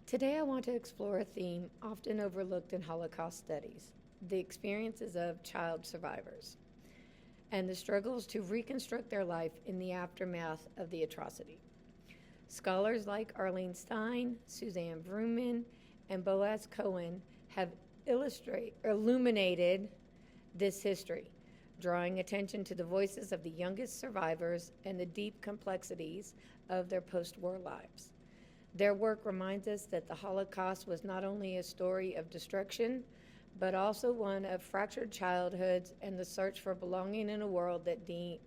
Today, I want to explore a theme often overlooked in Holocaust studies: the experiences of child survivors and the struggles to reconstruct their life in the aftermath of the atrocity. Scholars like Arlene Stein, Suzanne Vrooman, and Boaz Cohen have illuminated this history, drawing attention to the voices of the youngest survivors and the deep complexities of their post war lives. Their work reminds us that the Holocaust was not only a story of destruction, but also one of fractured childhoods and the search for belonging in a world that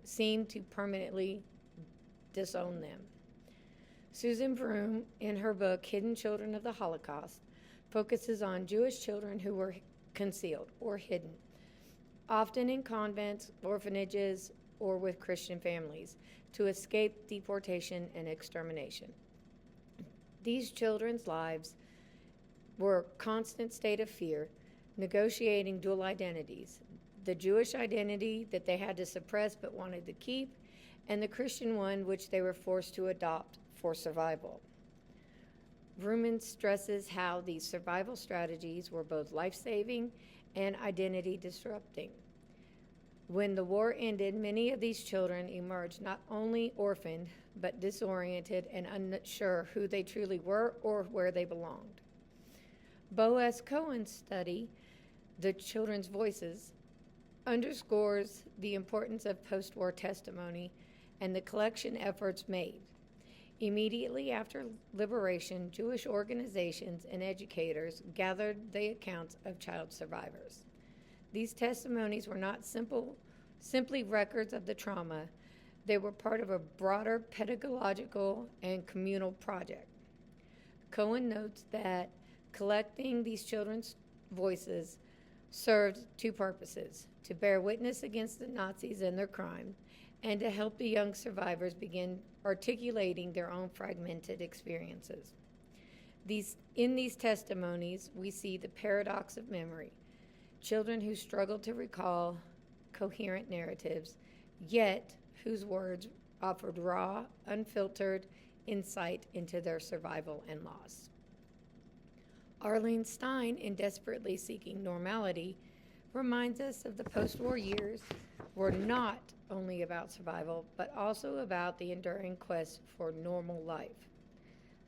seemed to permanently disown them. Susan Vroom, in her book Hidden Children of the Holocaust, focuses on Jewish children who were concealed or hidden, often in convents, orphanages, or with Christian families, to escape deportation and extermination. These children's lives were a constant state of fear, negotiating dual identities: the Jewish identity that they had to suppress but wanted to keep, and the Christian one which they were forced to adopt for survival. Vrooman stresses how these survival strategies were both life-saving and identity disrupting. When the war ended, many of these children emerged not only orphaned, but disoriented and unsure who they truly were or where they belonged. Boaz Cohen's study, The Children's Voices, underscores the importance of post-war testimony and the collection efforts made. Immediately after liberation, Jewish organizations and educators gathered the accounts of child survivors. These testimonies were not simply records of the trauma. They were part of a broader pedagogical and communal project. Cohen notes that collecting these children's voices served two purposes: to bear witness against the Nazis and their crime, and to help the young survivors begin articulating their own fragmented experiences. In these testimonies, we see the paradox of memory: children who struggle to recall coherent narratives, yet whose words offered raw, unfiltered insight into their survival and loss. Arlene Stein, in Desperately Seeking Normality, reminds us of the post-war years were not only about survival, but also about the enduring quest for normal life.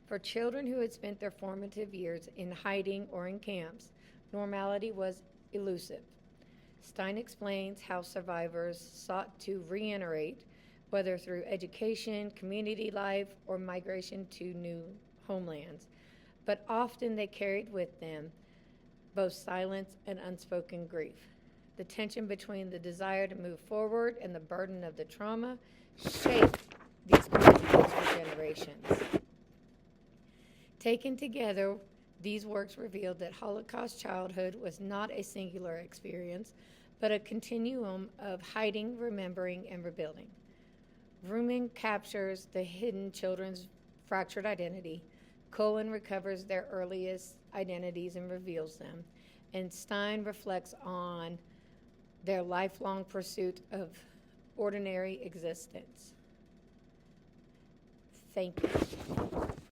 For children who had spent their formative years in hiding or in camps, normality was elusive. Stein explains how survivors sought to reintegrate, whether through education, community life, or migration to new homelands, but often they carried with them both silence and unspoken grief. The tension between the desire to move forward and the burden of the trauma shaped these communities for generations. Taken together, these works revealed that Holocaust childhood was not a singular experience, but a continuum of hiding, remembering, and rebuilding. Vrooman captures the hidden children's fractured identity. Cohen recovers their earliest identities and reveals them. And Stein reflects on their lifelong pursuit of ordinary existence. Thank you.